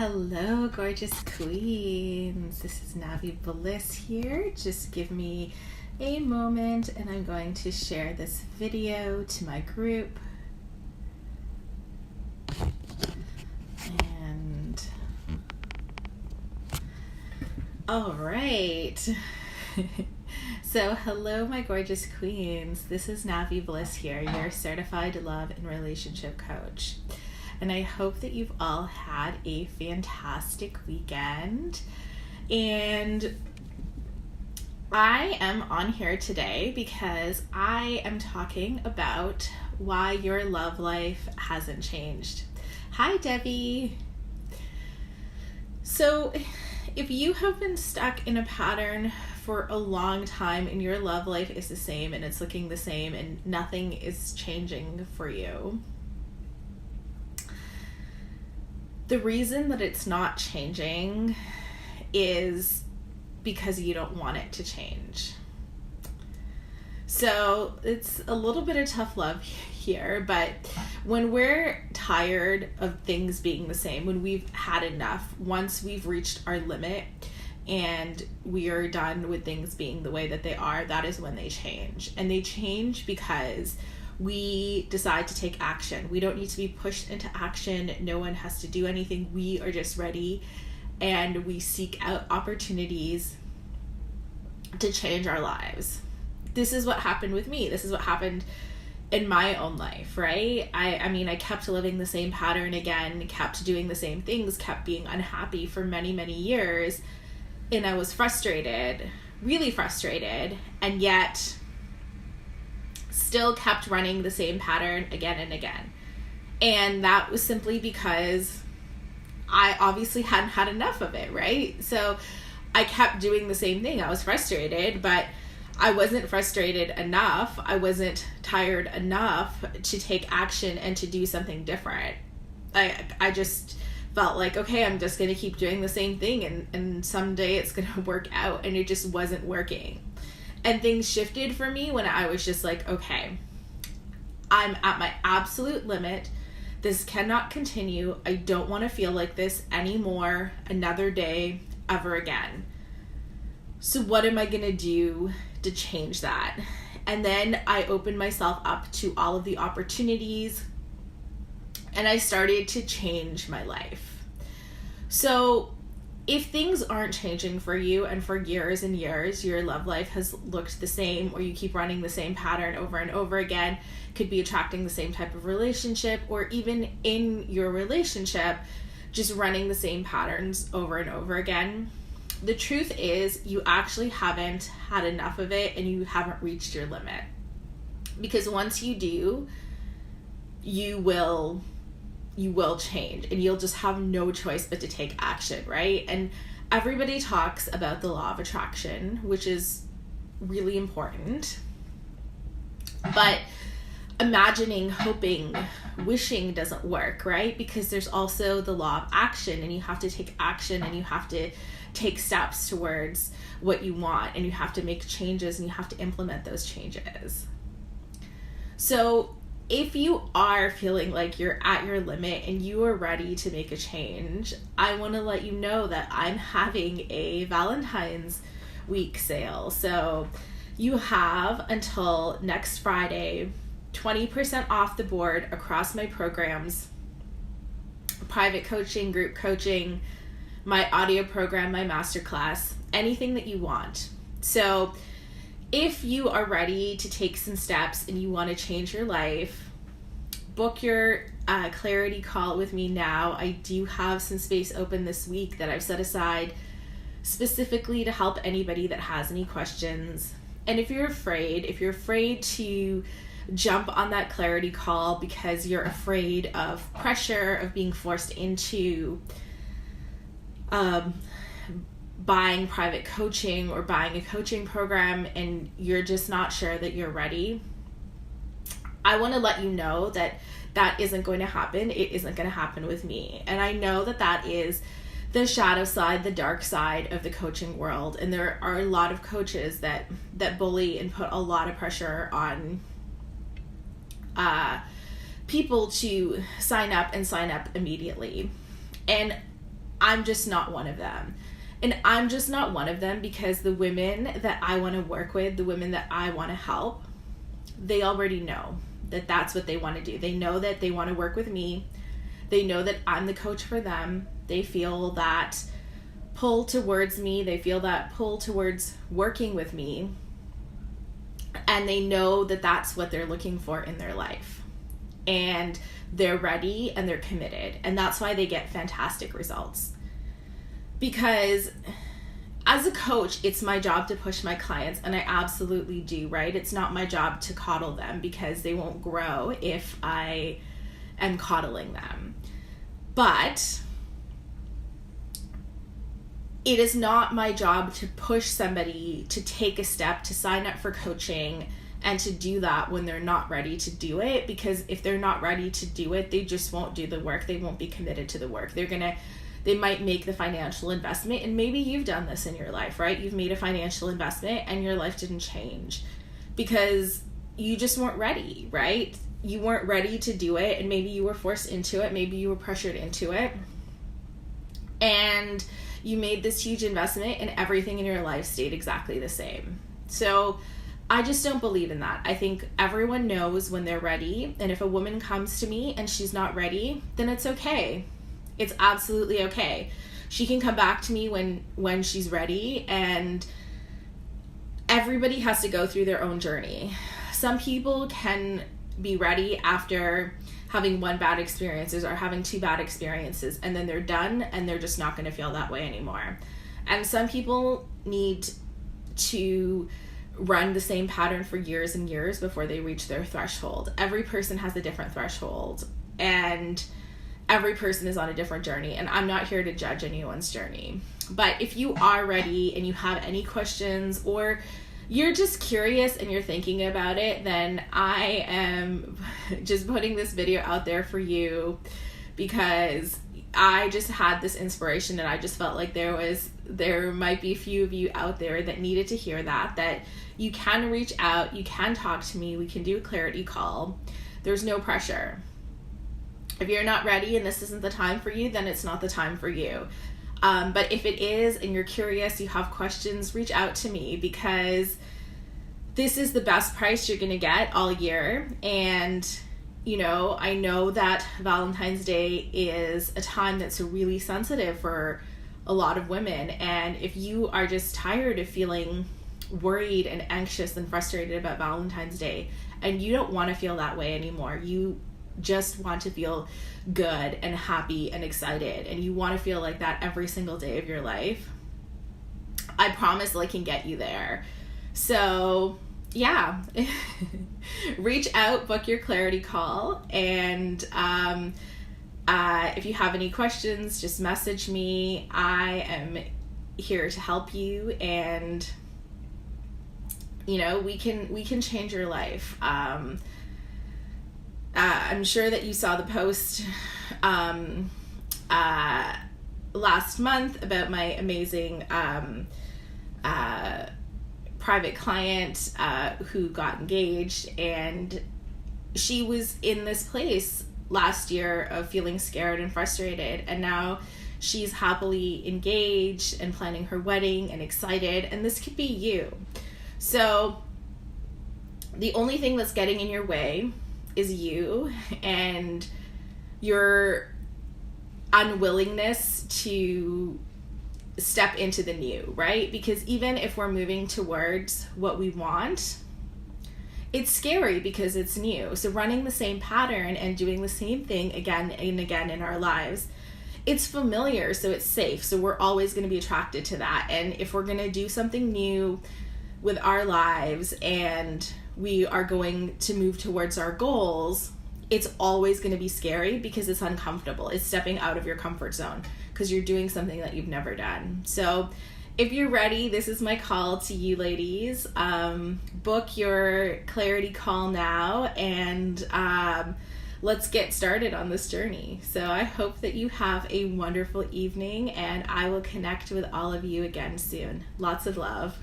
Hello, gorgeous queens. This is Navi Bliss here. Just give me a moment and I'm going to share this video to my group. And all right. So hello, my gorgeous queens. This is Navi Bliss here, your certified love and relationship coach. And I hope that you've all had a fantastic weekend. And I am on here today because I am talking about why your love life hasn't changed. Hi, Debbie. So if you have been stuck in a pattern for a long time and your love life is the same and it's looking the same and nothing is changing for you, the reason that it's not changing is because you don't want it to change. So it's a little bit of tough love here, but when we're tired of things being the same, when we've had enough, once we've reached our limit and we are done with things being the way that they are, that is when they change. And they change because we decide to take action. We don't need to be pushed into action. No one has to do anything. We are just ready and we seek out opportunities to change our lives. This is what happened with me. This is what happened in my own life, right? I kept living the same pattern again, kept doing the same things, kept being unhappy for many, many years. And I was frustrated, really frustrated, and yet still kept running the same pattern again and again. And that was simply because I obviously hadn't had enough of it, right? So I kept doing the same thing. I was frustrated, but I wasn't frustrated enough. I wasn't tired enough to take action and to do something different. I just felt like, okay, I'm just going to keep doing the same thing and someday it's going to work out, and it just wasn't working. And things shifted for me when I was just like, okay, I'm at my absolute limit. This cannot continue. I don't want to feel like this anymore, another day, ever again. So what am I going to do to change that? And then I opened myself up to all of the opportunities and I started to change my life. So if things aren't changing for you and for years and years, your love life has looked the same, or you keep running the same pattern over and over again, could be attracting the same type of relationship, or even in your relationship, just running the same patterns over and over again, the truth is you actually haven't had enough of it and you haven't reached your limit. Because once you do, you will change and you'll just have no choice but to take action, right? And everybody talks about the law of attraction, which is really important. But imagining, hoping, wishing doesn't work, right? Because there's also the law of action, and you have to take action and you have to take steps towards what you want, and you have to make changes and you have to implement those changes. So if you are feeling like you're at your limit and you are ready to make a change, I want to let you know that I'm having a Valentines week sale. So you have until next Friday, 20% off the board across my programs, private coaching, group coaching, my audio program, my masterclass, anything that you want. So if you are ready to take some steps and you want to change your life, book your clarity call with me now. I do have some space open this week that I've set aside specifically to help anybody that has any questions. And if you're afraid to jump on that clarity call because you're afraid of pressure, of being forced into buying private coaching or buying a coaching program, and you're just not sure that you're ready, I want to let you know that that isn't going to happen. It isn't going to happen with me. And I know that that is the shadow side, the dark side of the coaching world. And there are a lot of coaches that bully and put a lot of pressure on people to sign up immediately. And I'm just not one of them. And I'm just not one of them because the women that I want to work with, the women that I want to help, they already know that that's what they want to do. They know that they want to work with me. They know that I'm the coach for them. They feel that pull towards me. They feel that pull towards working with me. And they know that that's what they're looking for in their life. And they're ready and they're committed. And that's why they get fantastic results. Because as a coach, it's my job to push my clients, and I absolutely do, right? It's not my job to coddle them because they won't grow if I am coddling them. But it is not my job to push somebody to take a step, to sign up for coaching, and to do that when they're not ready to do it. Because if they're not ready to do it, they just won't do the work. They won't be committed to the work. They might make the financial investment, and maybe you've done this in your life, right? You've made a financial investment and your life didn't change because you just weren't ready, right? You weren't ready to do it, and maybe you were forced into it. Maybe you were pressured into it. And you made this huge investment and everything in your life stayed exactly the same. So I just don't believe in that. I think everyone knows when they're ready. And if a woman comes to me and she's not ready, then it's okay. It's absolutely okay. She can come back to me when she's ready, and everybody has to go through their own journey. Some people can be ready after having one bad experiences or having two bad experiences, and then they're done and they're just not going to feel that way anymore. And some people need to run the same pattern for years and years before they reach their threshold. Every person has a different threshold, and every person is on a different journey, and I'm not here to judge anyone's journey. But if you are ready and you have any questions, or you're just curious and you're thinking about it, then I am just putting this video out there for you because I just had this inspiration, and I just felt like there might be a few of you out there that needed to hear that you can reach out, you can talk to me, we can do a clarity call. There's no pressure. If you're not ready and this isn't the time for you, then it's not the time for you. But if it is and you're curious, you have questions, reach out to me, because this is the best price you're going to get all year. And, I know that Valentine's Day is a time that's really sensitive for a lot of women. And if you are just tired of feeling worried and anxious and frustrated about Valentine's Day, and you don't want to feel that way anymore, you just want to feel good and happy and excited, and you want to feel like that every single day of your life, I promise I can get you there. So yeah, reach out, book your clarity call, and if you have any questions, just message me. I am here to help you, and we can change your life. I'm sure that you saw the post last month about my amazing private client who got engaged, and she was in this place last year of feeling scared and frustrated, and now she's happily engaged and planning her wedding and excited, and this could be you. So the only thing that's getting in your way is you and your unwillingness to step into the new, right? Because even if we're moving towards what we want, it's scary because it's new. So running the same pattern and doing the same thing again and again in our lives, it's familiar, so it's safe. So we're always going to be attracted to that. And if we're going to do something new with our lives and we are going to move towards our goals, it's always going to be scary because it's uncomfortable. It's stepping out of your comfort zone because you're doing something that you've never done. So if you're ready, this is my call to you ladies. Book your clarity call now, and let's get started on this journey. So I hope that you have a wonderful evening, and I will connect with all of you again soon. Lots of love.